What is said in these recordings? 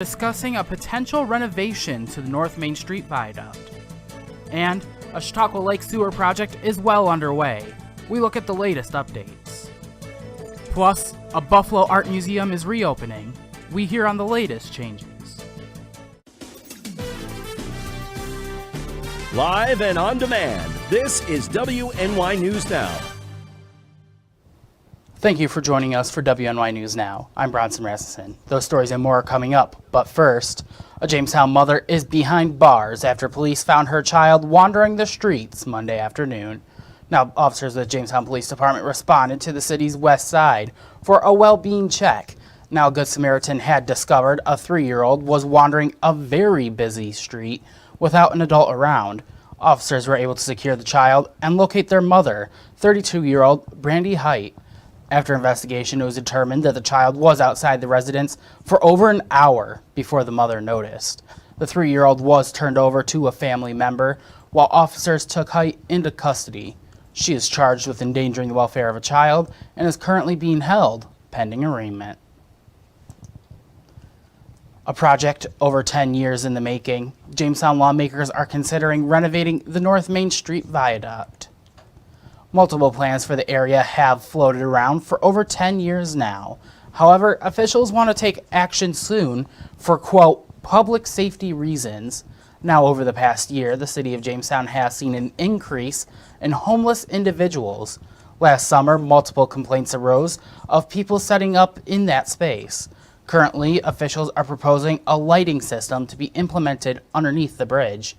discussing a potential renovation to the North Main Street Viaduct. And a Chautauqua Lake sewer project is well underway. We look at the latest updates. Plus, a Buffalo Art Museum is reopening. We hear on the latest changes. Live and on demand, this is WNY News Now. Thank you for joining us for WNY News Now. I'm Bronson Rasmussen. Those stories and more are coming up, but first, a Jamestown mother is behind bars after police found her child wandering the streets Monday afternoon. Now, officers of the Jamestown Police Department responded to the city's west side for a well-being check. Now, a Good Samaritan had discovered a 3-year-old was wandering a very busy street without an adult around. Officers were able to secure the child and locate their mother, 32-year-old Brandy Height. After investigation, it was determined that the child was outside the residence for over an hour before the mother noticed. The 3-year-old was turned over to a family member while officers took Height into custody. She is charged with endangering the welfare of a child and is currently being held pending arraignment. A project over 10 years in the making, Jamestown lawmakers are considering renovating the North Main Street Viaduct. Multiple plans for the area have floated around for over 10 years now. However, officials want to take action soon for, quote, public safety reasons. Now, over the past year, the city of Jamestown has seen an increase in homeless individuals. Last summer, multiple complaints arose of people setting up in that space. Currently, officials are proposing a lighting system to be implemented underneath the bridge.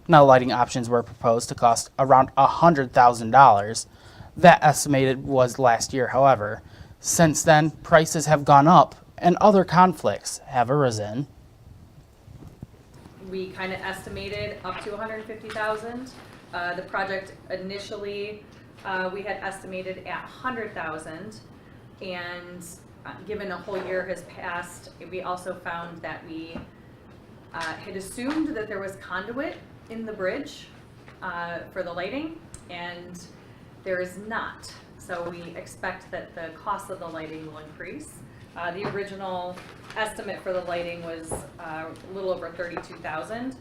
Now, lighting options were proposed to cost around $100,000. That estimated was last year, however. Since then, prices have gone up and other conflicts have arisen. We kind of estimated up to $150,000. The project initially, we had estimated at $100,000, and given a whole year has passed, we also found that we had assumed that there was conduit in the bridge for the lighting, and there is not. So we expect that the cost of the lighting will increase. The original estimate for the lighting was a little over $32,000.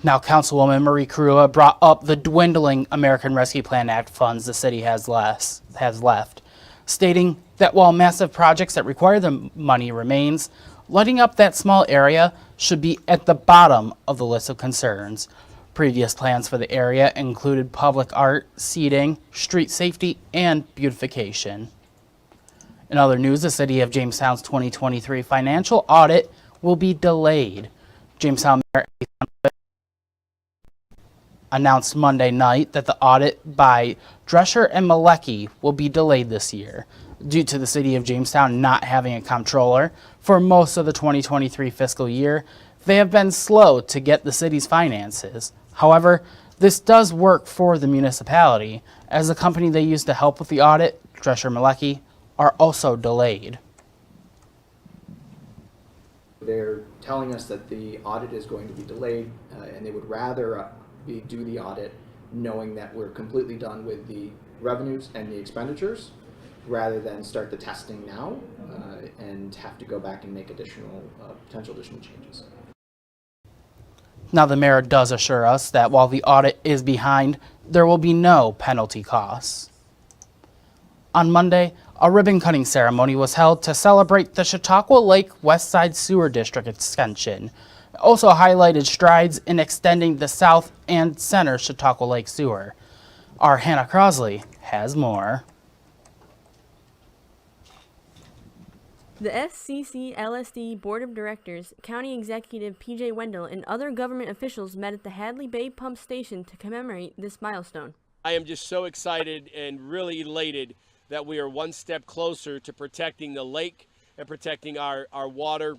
Now, Councilwoman Marie Carua brought up the dwindling American Rescue Plan Act funds the city has left, stating that while massive projects that require the money remains, lighting up that small area should be at the bottom of the list of concerns. Previous plans for the area included public art, seating, street safety, and beautification. In other news, the city of Jamestown's 2023 financial audit will be delayed. Jamestown Mayor announced Monday night that the audit by Drescher and Malecki will be delayed this year due to the city of Jamestown not having a comptroller for most of the 2023 fiscal year. They have been slow to get the city's finances. However, this does work for the municipality, as the company they used to help with the audit, Drescher Malecki, are also delayed. They're telling us that the audit is going to be delayed, and they would rather do the audit knowing that we're completely done with the revenues and the expenditures, rather than start the testing now and have to go back and make potential additional changes. Now, the mayor does assure us that while the audit is behind, there will be no penalty costs. On Monday, a ribbon-cutting ceremony was held to celebrate the Chautauqua Lake West Side Sewer District extension. It also highlighted strides in extending the South and Center Chautauqua Lake Sewer. Our Hannah Crosley has more. The SCC-LSD Board of Directors, County Executive P.J. Wendell, and other government officials met at the Hadley Bay Pump Station to commemorate this milestone. I am just so excited and really elated that we are one step closer to protecting the lake and protecting our water,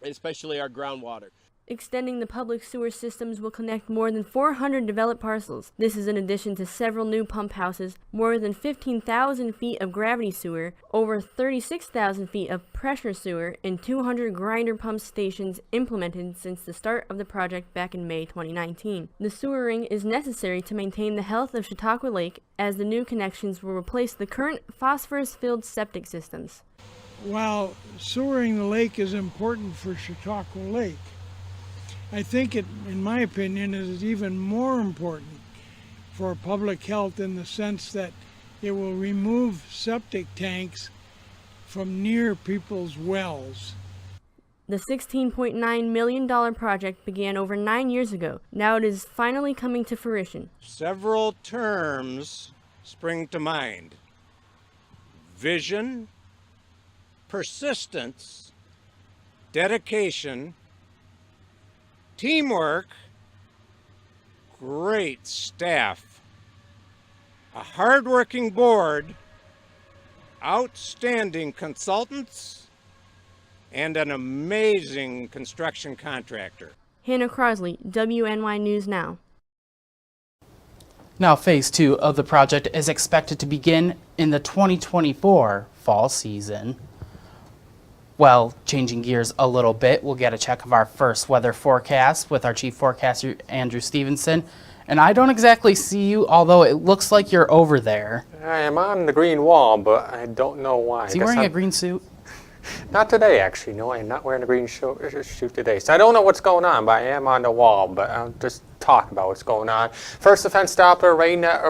and especially our groundwater. Extending the public sewer systems will connect more than 400 developed parcels. This is in addition to several new pump houses, more than 15,000 feet of gravity sewer, over 36,000 feet of pressure sewer, and 200 grinder pump stations implemented since the start of the project back in May 2019. The sewer ring is necessary to maintain the health of Chautauqua Lake, as the new connections will replace the current phosphorus-filled septic systems. while sewering the lake is important for Chautauqua Lake, I think it, in my opinion, is even more important for public health in the sense that it will remove septic tanks from near people's wells. The $16.9 million project began over 9 years ago. Now it is finally coming to fruition. Several terms spring to mind: vision, persistence, dedication, teamwork, great staff, a hardworking board, outstanding consultants, and an amazing construction contractor. Hannah Crosley, WNY News Now. Now, phase 2 of the project is expected to begin in the 2024 fall season. Well, changing gears a little bit, we'll get a check of our first weather forecast with our chief forecaster, Andrew Stevenson. And I don't exactly see you, although it looks like you're over there. I am on the green wall, but I don't know why. Is he wearing a green suit? Not today, actually. No, I am not wearing a green suit today. So I don't know what's going on, but I am on the wall. But I'll just talk about what's going on. First defense Doppler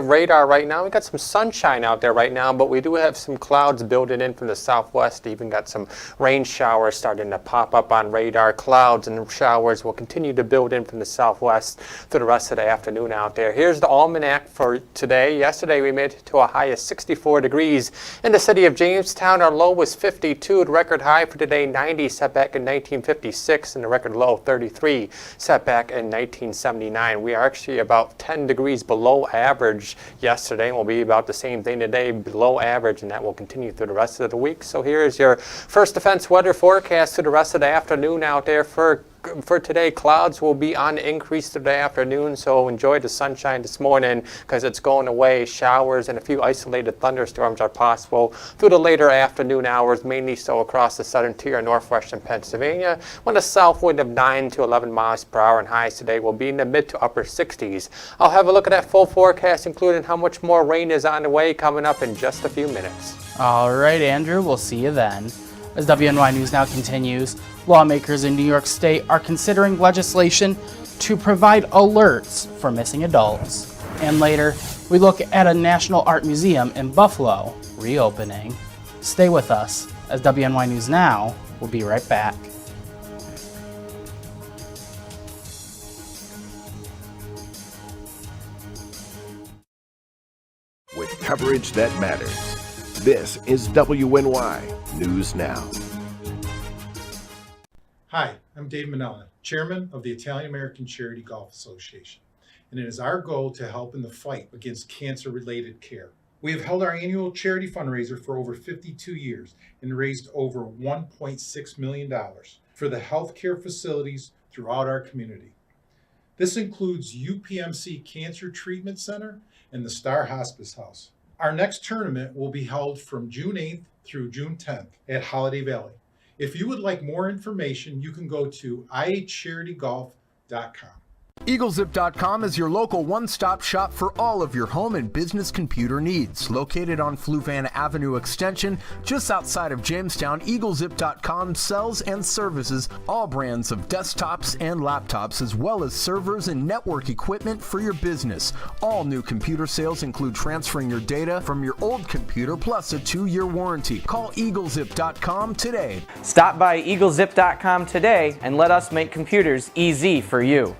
radar right now. We got some sunshine out there right now, but we do have some clouds building in from the southwest. Even got some rain showers starting to pop up on radar. Clouds and showers will continue to build in from the southwest through the rest of the afternoon out there. Here's the almanac for today. Yesterday we made it to a high of 64 degrees in the city of Jamestown. Our low was 52. The record high for today 90, set back in 1956, and the record low 33, set back in 1979. We are actually about 10 degrees below average yesterday, and we'll be about the same thing today, below average, and that will continue through the rest of the week. So here's your first defense weather forecast through the rest of the afternoon out there. For today, clouds will be on increase through the afternoon, so enjoy the sunshine this morning because it's going away. Showers and a few isolated thunderstorms are possible through the later afternoon hours, mainly so across the southern tier of northwestern Pennsylvania, when a south wind of 9 to 11 miles per hour, and highs today will be in the mid to upper 60s. I'll have a look at that full forecast, including how much more rain is on the way, coming up in just a few minutes. All right, Andrew, we'll see you then. As WNY News Now continues, lawmakers in New York State are considering legislation to provide alerts for missing adults. And later, we look at a National Art Museum in Buffalo reopening. Stay with us, as WNY News Now will be right back. With coverage that matters, this is WNY News Now. Hi, I'm Dave Manella, Chairman of the Italian-American Charity Golf Association, and it is our goal to help in the fight against cancer-related care. We have held our annual charity fundraiser for over 52 years and raised over $1.6 million for the healthcare facilities throughout our community. This includes UPMC Cancer Treatment Center and the Star Hospice House. Our next tournament will be held from June 8th through June 10th at Holiday Valley. If you would like more information, you can go to icharitygolf.com. EagleZip.com is your local one-stop shop for all of your home and business computer needs. Located on Fluvan Avenue Extension, just outside of Jamestown, EagleZip.com sells and services all brands of desktops and laptops, as well as servers and network equipment for your business. All new computer sales include transferring your data from your old computer, plus a 2-year warranty. Call EagleZip.com today. Stop by EagleZip.com today and let us make computers easy for you.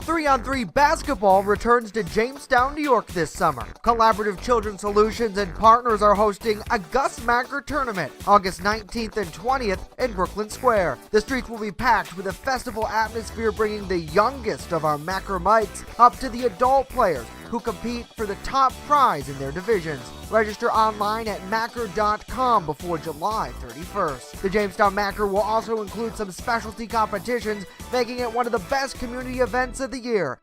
3-on-3 basketball returns to Jamestown, New York this summer. Collaborative Children's Solutions and partners are hosting a Gus Macker tournament August 19th and 20th in Brooklyn Square. The streets will be packed with a festival atmosphere, bringing the youngest of our Mackermites up to the adult players who compete for the top prize in their divisions. Register online at Macker.com before July 31st. The Jamestown Macker will also include some specialty competitions, making it one of the best community events of the year.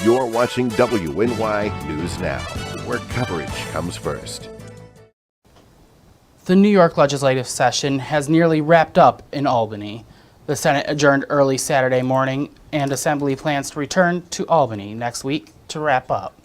You're watching WNY News Now, where coverage comes first. The New York legislative session has nearly wrapped up in Albany. The Senate adjourned early Saturday morning, and Assembly plans to return to Albany next week to wrap up.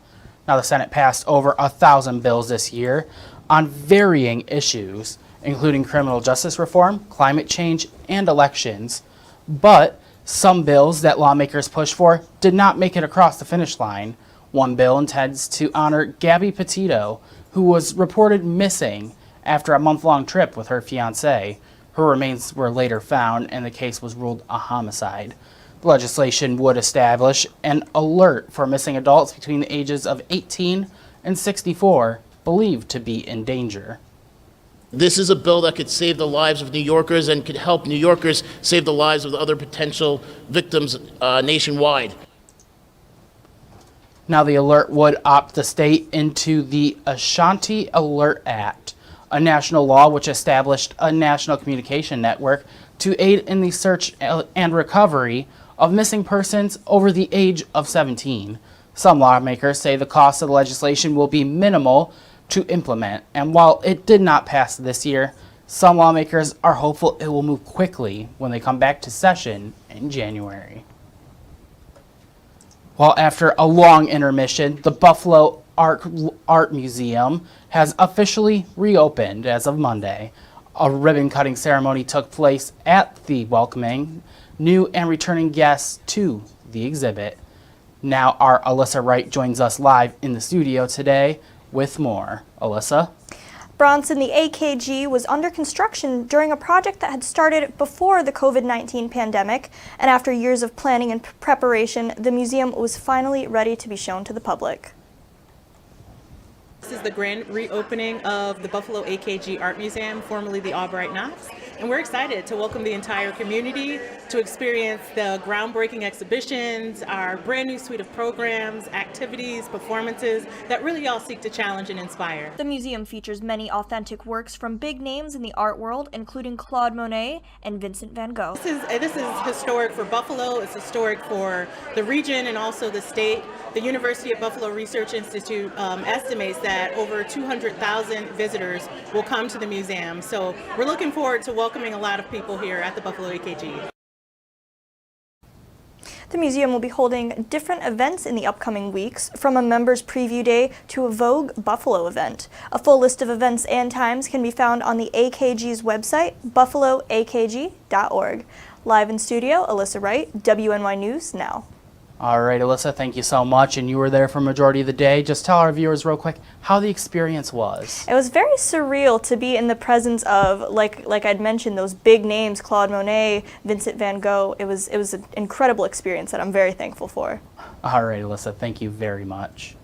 Now, the Senate passed over 1,000 bills this year on varying issues, including criminal justice reform, climate change, and elections. But some bills that lawmakers pushed for did not make it across the finish line. One bill intends to honor Gabby Petito, who was reported missing after a month-long trip with her fiancé. Her remains were later found, and the case was ruled a homicide. The legislation would establish an alert for missing adults between the ages of 18 and 64 believed to be in danger. This is a bill that could save the lives of New Yorkers and could help New Yorkers save the lives of the other potential victims nationwide. Now the alert would opt the state into the Ashanti Alert Act, a national law which established a national communication network to aid in the search and recovery of missing persons over the age of 17. Some lawmakers say the cost of the legislation will be minimal to implement, and while it did not pass this year, some lawmakers are hopeful it will move quickly when they come back to session in January. Well, after a long intermission, the Buffalo Art Museum has officially reopened as of Monday. A ribbon-cutting ceremony took place at the welcoming new and returning guests to the exhibit. Now our Alyssa Wright joins us live in the studio today with more. Alyssa? Bronson, the AKG was under construction during a project that had started before the COVID-19 pandemic, and after years of planning and preparation, the museum was finally ready to be shown to the public. This is the grand reopening of the Buffalo AKG Art Museum, formerly the Albright Knox, and we're excited to welcome the entire community to experience the groundbreaking exhibitions, our brand new suite of programs, activities, performances that really all seek to challenge and inspire. The museum features many authentic works from big names in the art world, including Claude Monet and Vincent van Gogh. This is historic for Buffalo, it's historic for the region and also the state. The University of Buffalo Research Institute estimates that over 200,000 visitors will come to the museum. So we're looking forward to welcoming a lot of people here at the Buffalo AKG. The museum will be holding different events in the upcoming weeks, from a members preview day to a Vogue Buffalo event. A full list of events and times can be found on the AKG's website, buffaloakg.org. Live in studio, Alyssa Wright, WNY News Now. All right, Alyssa, thank you so much. And you were there for a majority of the day. Just tell our viewers real quick how the experience was. It was very surreal to be in the presence of, like I'd mentioned, those big names, Claude Monet, Vincent van Gogh. It was an incredible experience that I'm very thankful for. All right, Alyssa, thank you very much.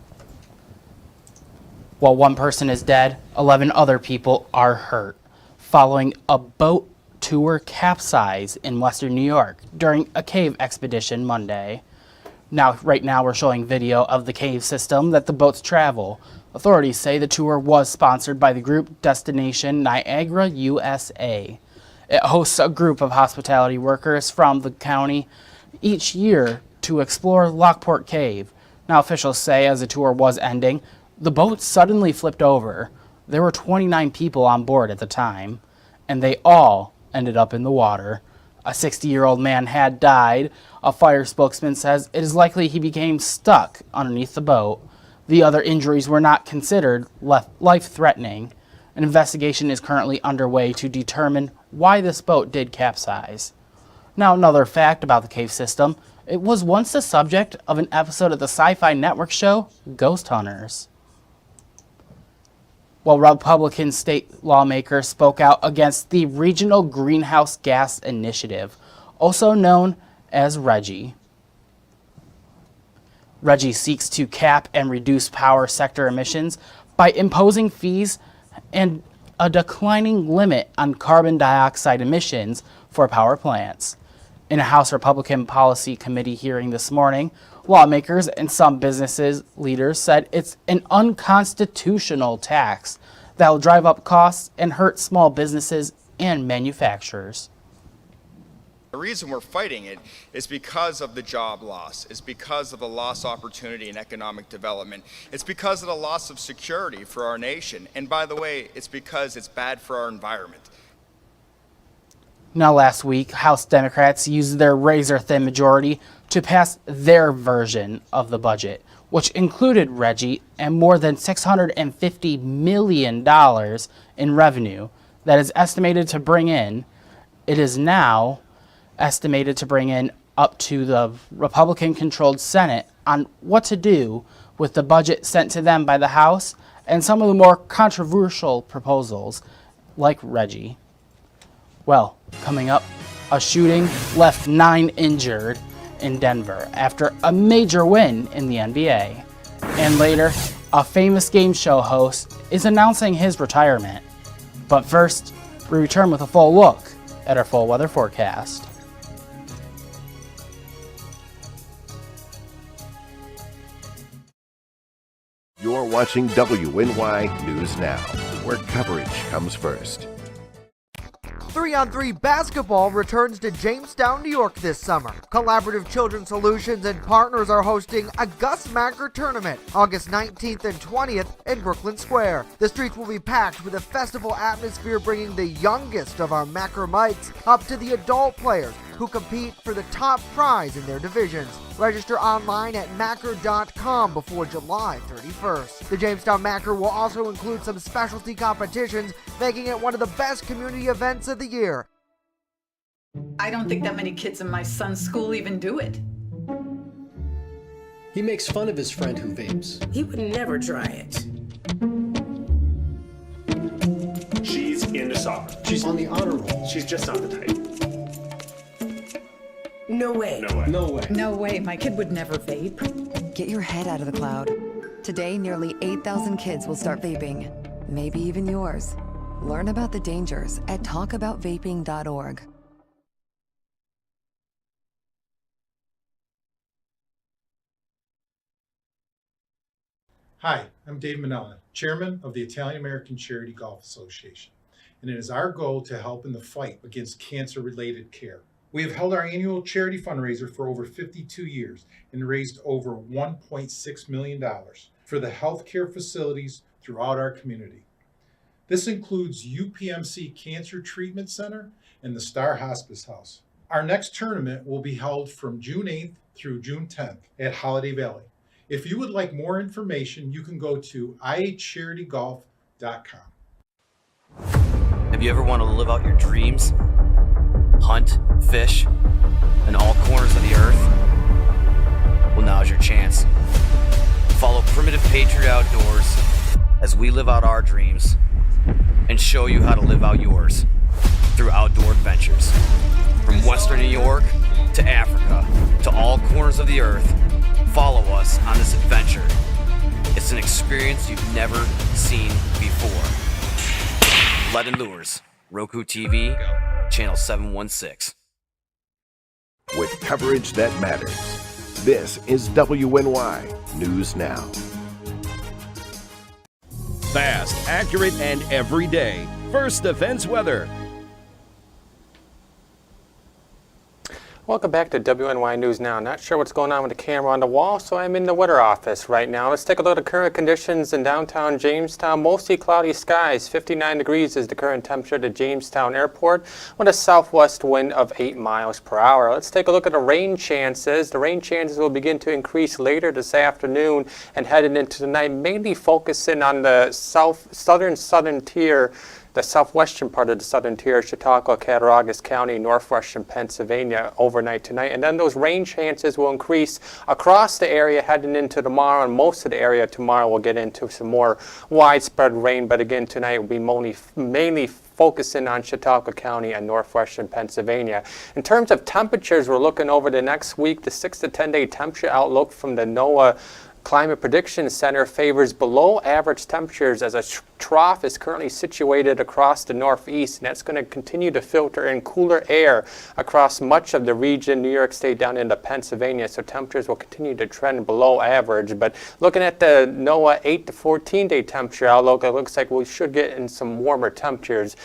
While one person is dead, 11 other people are hurt following a boat tour capsize in western New York during a cave expedition Monday. Right now we're showing video of the cave system that the boats travel. Authorities say the tour was sponsored by the group Destination Niagara, USA. It hosts a group of hospitality workers from the county each year to explore Lockport Cave. Now officials say as the tour was ending, the boat suddenly flipped over. There were 29 people on board at the time, and they all ended up in the water. A 60-year-old man had died. A fire spokesman says it is likely he became stuck underneath the boat. The other injuries were not considered life-threatening. An investigation is currently underway to determine why this boat did capsize. Now, another fact about the cave system, it was once the subject of an episode of the Sci-Fi Network show Ghost Hunters. While Republican state lawmakers spoke out against the Regional Greenhouse Gas Initiative, also known as RGGI. RGGI seeks to cap and reduce power sector emissions by imposing fees and a declining limit on carbon dioxide emissions for power plants. In a House Republican Policy Committee hearing this morning, lawmakers and some businesses leaders said it's an unconstitutional tax that will drive up costs and hurt small businesses and manufacturers. The reason we're fighting it is because of the job loss. It's because of the lost opportunity in economic development. It's because of the loss of security for our nation. And by the way, it's because it's bad for our environment. Now last week, House Democrats used their razor-thin majority to pass their version of the budget, which included RGGI and more than $650 million in revenue. that is estimated to bring in, it is now estimated to bring in up to the Republican-controlled Senate on what to do with the budget sent to them by the House and some of the more controversial proposals, like Reggie. Well, coming up, a shooting left 9 injured in Denver after a major win in the NBA. And later, a famous game show host is announcing his retirement. But first, we return with a full look at our full weather forecast. You're watching WNY News Now, where coverage comes first. 3-on-3 basketball returns to Jamestown, New York this summer. Collaborative Children's Solutions and partners are hosting a Gus Macker tournament August 19th and 20th in Brooklyn Square. The streets will be packed with a festival atmosphere, bringing the youngest of our Macker mites up to the adult players who compete for the top prize in their divisions. Register online at Macker.com before July 31st. The Jamestown Macker will also include some specialty competitions, making it one of the best community events of the year. I don't think that many kids in my son's school even do it. He makes fun of his friend who vapes. He would never try it. She's into soccer. She's on the honor roll. She's just not the type. No way. No way. No way. No way, my kid would never vape. Get your head out of the cloud. Today, nearly 8,000 kids will start vaping. Maybe even yours. Learn about the dangers at talkaboutvaping.org. Hi, I'm Dave Manella, Chairman of the Italian American Charity Golf Association, and it is our goal to help in the fight against cancer-related care. We have held our annual charity fundraiser for over 52 years and raised over $1.6 million for the healthcare facilities throughout our community. This includes UPMC Cancer Treatment Center and the Star Hospice House. Our next tournament will be held from June 8th through June 10th at Holiday Valley. If you would like more information, you can go to ihcharitygolf.com. Have you ever wanted to live out your dreams? Hunt, fish, in all corners of the earth? Well, now's your chance. Follow Primitive Patriot Outdoors as we live out our dreams and show you how to live out yours through outdoor adventures. From Western New York to Africa to all corners of the earth, follow us on this adventure. It's an experience you've never seen before. Lead and Lures, Roku TV, Channel 716. With coverage that matters, this is WNY News Now. Fast, accurate, and everyday. First Defense Weather. Welcome back to WNY News Now. Not sure what's going on with the camera on the wall, so I'm in the weather office right now. Let's take a look at the current conditions in downtown Jamestown. Mostly cloudy skies. 59 degrees is the current temperature at the Jamestown Airport with a southwest wind of 8 miles per hour. Let's take a look at the rain chances. The rain chances will begin to increase later this afternoon and heading into the night, mainly focusing on the southern tier, the southwestern part of the southern tier, Chautauqua, Cattaraugus County, northwestern Pennsylvania overnight tonight. And then those rain chances will increase across the area heading into tomorrow, and most of the area tomorrow will get into some more widespread rain. But again, tonight will be mainly focusing on Chautauqua County and northwestern Pennsylvania. In terms of temperatures, we're looking over the next week. The 6 to 10 day temperature outlook from the NOAA Climate Prediction Center favors below average temperatures as a trough is currently situated across the northeast, and that's going to continue to filter in cooler air across much of the region, New York State down into Pennsylvania, so temperatures will continue to trend below average. But looking at the NOAA 8 to 14 day temperature outlook, it looks like we should get in some warmer temperatures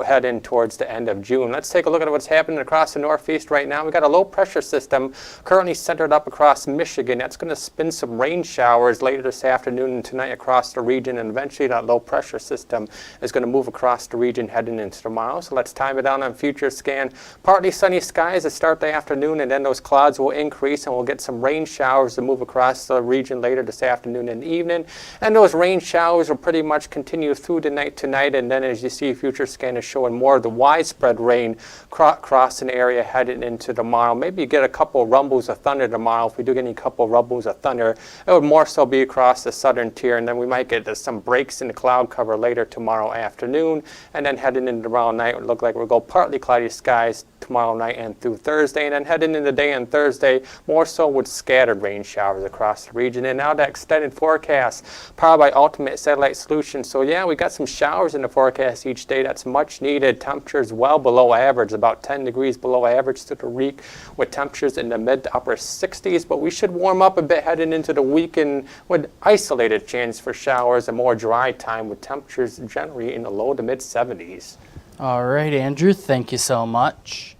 heading towards the end of June. Let's take a look at what's happening across the northeast right now. We've got a low pressure system currently centered up across Michigan. That's going to spin some rain showers later this afternoon and tonight across the region, and eventually that low pressure pressure system is going to move across the region heading into tomorrow. So let's time it down on future scan. Partly sunny skies to start the afternoon, and then those clouds will increase and we'll get some rain showers to move across the region later this afternoon and evening. And those rain showers will pretty much continue through the night tonight, and then as you see, future scan is showing more of the widespread rain across an area headed into tomorrow. Maybe you get a couple rumbles of thunder tomorrow. If we do get any couple rumbles of thunder, it would more so be across the southern tier, and then we might get some breaks in the cloud cover later tomorrow afternoon, and then heading into tomorrow night, it would look like we'll go partly cloudy skies tomorrow night and through Thursday, and then heading into the day on Thursday, more so with scattered rain showers across the region. And now that extended forecast powered by Ultimate Satellite Solutions. So yeah, we got some showers in the forecast each day. That's much needed. Temperatures well below average, about 10 degrees below average through the week, with temperatures in the mid to upper 60s. But we should warm up a bit heading into the weekend with isolated chance for showers and more dry time, with temperatures generally in the low to mid 70s. All right, Andrew, thank you so much.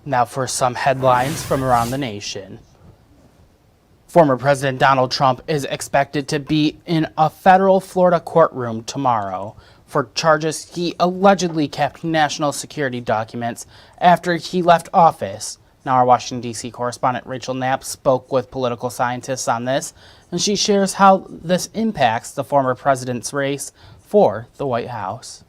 Now for some headlines from around the nation. Former President Donald Trump is expected to be in a federal Florida courtroom tomorrow for charges he allegedly kept national security documents after he left office. Now our Washington, D.C. correspondent Rachel Knapp spoke with political scientists on this, and she shares how this impacts the former president's race for the White House.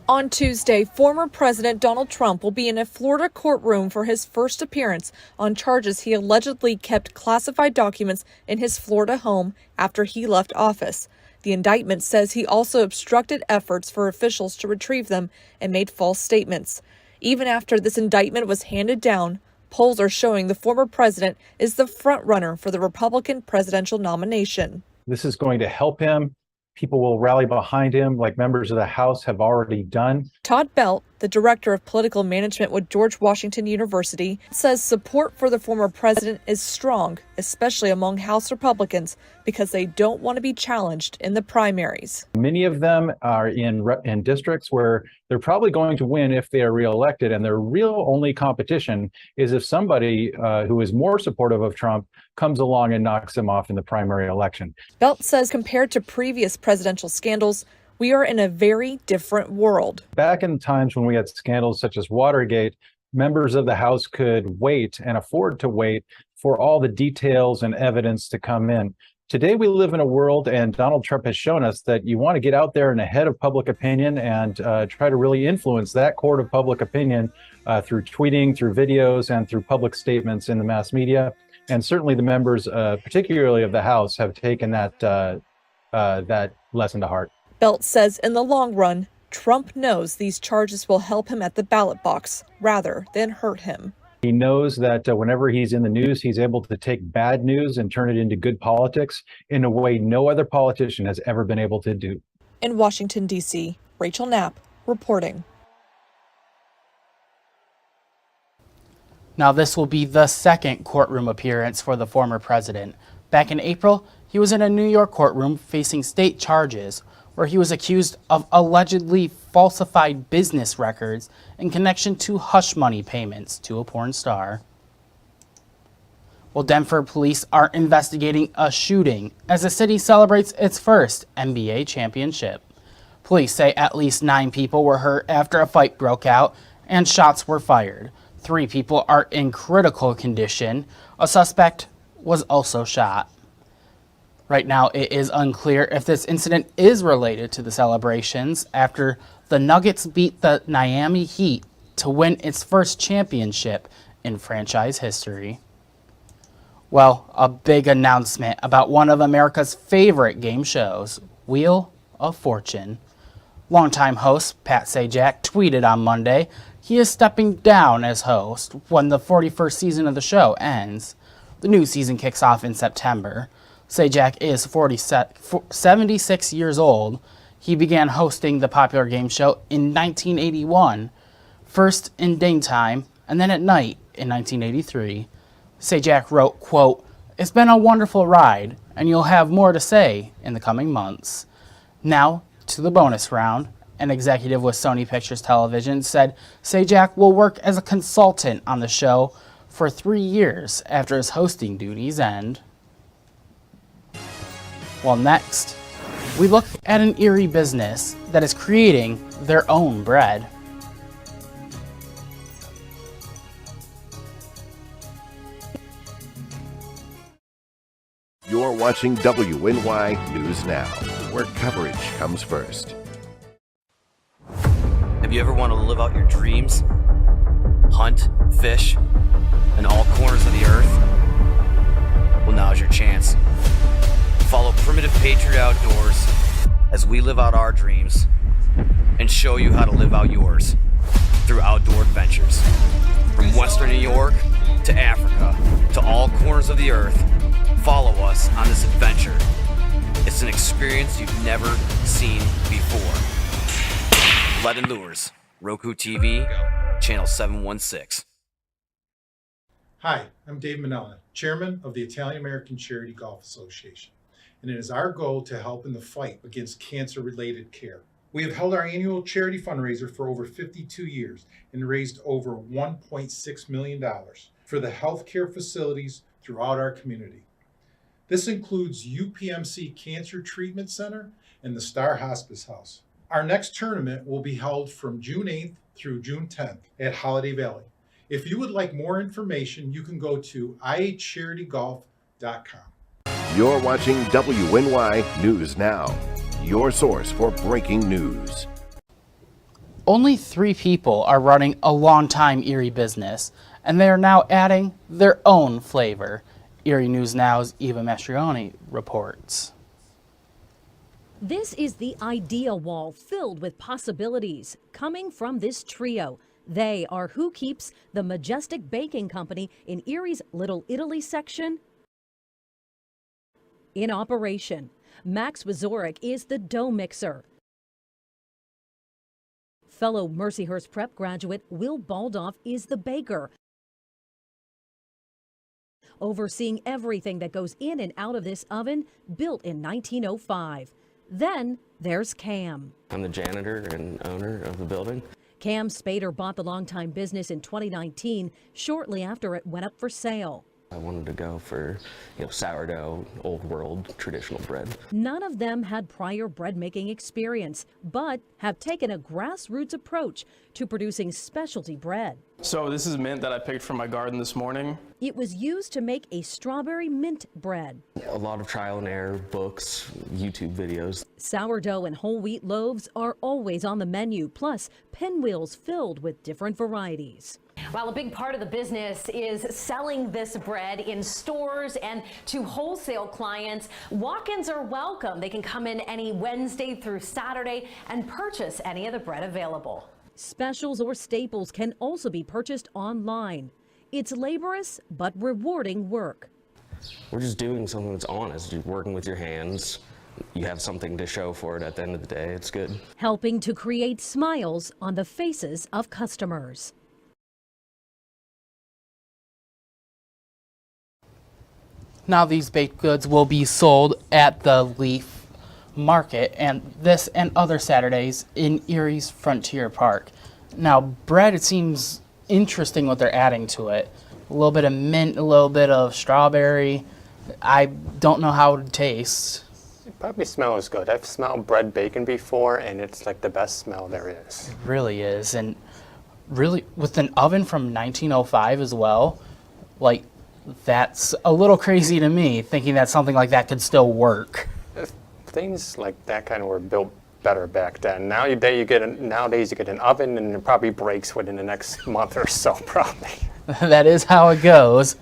On Tuesday, former President Donald Trump will be in a Florida courtroom for his first appearance on charges he allegedly kept classified documents in his Florida home after he left office. The indictment says he also obstructed efforts for officials to retrieve them and made false statements. Even after this indictment was handed down, polls are showing the former president is the front-runner for the Republican presidential nomination. This is going to help him. People will rally behind him like members of the House have already done. Todd Belt, the director of political management with George Washington University, says support for the former president is strong, especially among House Republicans, because they don't want to be challenged in the primaries. Many of them are in districts where they're probably going to win if they are reelected, and their real only competition is if somebody who is more supportive of Trump comes along and knocks him off in the primary election. Belt says compared to previous presidential scandals, we are in a very different world. Back in times when we had scandals such as Watergate, members of the House could wait and afford to wait for all the details and evidence to come in. Today, we live in a world, and Donald Trump has shown us that you want to get out there and ahead of public opinion and try to really influence that court of public opinion through tweeting, through videos, and through public statements in the mass media. And certainly the members, particularly of the House, have taken that lesson to heart. Belt says in the long run, Trump knows these charges will help him at the ballot box rather than hurt him. He knows that whenever he's in the news, he's able to take bad news and turn it into good politics in a way no other politician has ever been able to do. In Washington, D.C., Rachel Knapp reporting. Now this will be the second courtroom appearance for the former president. Back in April, he was in a New York courtroom facing state charges where he was accused of allegedly falsified business records in connection to hush money payments to a porn star. Well, Denver police are investigating a shooting as the city celebrates its first NBA championship. Police say at least 9 people were hurt after a fight broke out and shots were fired. 3 people are in critical condition. A suspect was also shot. Right now, it is unclear if this incident is related to the celebrations after the Nuggets beat the Miami Heat to win its first championship in franchise history. Well, a big announcement about one of America's favorite game shows, Wheel of Fortune. Longtime host Pat Sajak tweeted on Monday he is stepping down as host when the 41st season of the show ends. The new season kicks off in September. Sajak is 76 years old. He began hosting the popular game show in 1981, first in daytime and then at night in 1983. Sajak wrote, quote, "It's been a wonderful ride, and you'll have more to say in the coming months." Now, to the bonus round. An executive with Sony Pictures Television said Sajak will work as a consultant on the show for 3 years after his hosting duties end. Well, next, we look at an Erie business that is creating their own bread. You're watching WNY News Now, where coverage comes first. Have you ever wanted to live out your dreams? Hunt, fish, in all corners of the earth? Well, now's your chance. Follow Primitive Patriot Outdoors as we live out our dreams and show you how to live out yours through outdoor adventures. From Western New York to Africa to all corners of the earth, follow us on this adventure. It's an experience you've never seen before. Lead and Lures, Roku TV, Channel 716. Hi, I'm Dave Manella, Chairman of the Italian-American Charity Golf Association, and it is our goal to help in the fight against cancer-related care. We have held our annual charity fundraiser for over 52 years and raised over $1.6 million for the healthcare facilities throughout our community. This includes UPMC Cancer Treatment Center and the Star Hospice House. Our next tournament will be held from June 8th through June 10th at Holiday Valley. If you would like more information, you can go to ihcharitygolf.com. You're watching WNY News Now, your source for breaking news. Only 3 people are running a long-time Erie business, and they are now adding their own flavor. Erie News Now's Eva Mastrioni reports. This is the idea wall filled with possibilities coming from this trio. They are who keeps the Majestic Baking Company in Erie's Little Italy section in operation. Max Wazorek is the dough mixer. Fellow Mercyhurst Prep graduate Will Baldoff is the baker, overseeing everything that goes in and out of this oven, built in 1905. Then there's Cam. I'm the janitor and owner of the building. Cam Spader bought the longtime business in 2019, shortly after it went up for sale. I wanted to go for, sourdough, old world, traditional bread. None of them had prior bread making experience, but have taken a grassroots approach to producing specialty bread. So this is mint that I picked from my garden this morning. It was used to make a strawberry mint bread. A lot of trial and error, books, YouTube videos. Sourdough and whole wheat loaves are always on the menu, plus pinwheels filled with different varieties. While a big part of the business is selling this bread in stores and to wholesale clients, walk-ins are welcome. They can come in any Wednesday through Saturday and purchase any of the bread available. Specials or staples can also be purchased online. It's laborious but rewarding work. We're just doing something that's honest. You're working with your hands. You have something to show for it at the end of the day. It's good. Helping to create smiles on the faces of customers. Now these baked goods will be sold at the Leaf Market and this and other Saturdays in Erie's Frontier Park. Now bread, it seems interesting what they're adding to it. A little bit of mint, a little bit of strawberry. I don't know how it would taste. It probably smells good. I've smelled bread baking before, and it's like the best smell there is. It really is, and really with an oven from 1905 as well, like that's a little crazy to me, thinking that something like that could still work. Things like that kind of were built better back then. Nowadays you get an oven, and it probably breaks within the next month or so, probably. That is how it goes.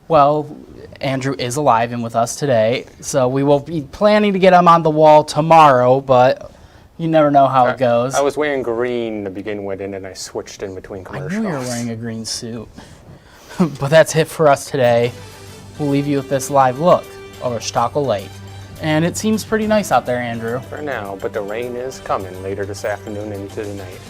Well, Andrew is alive and with us today, so we will be planning to get him on the wall tomorrow, but you never know how it goes. I was wearing green to begin with, and then I switched in between commercials. I knew you were wearing a green suit. But that's it for us today. We'll leave you with this live look over Stockel Lake. And it seems pretty nice out there, Andrew. For now, but the rain is coming later this afternoon into the night.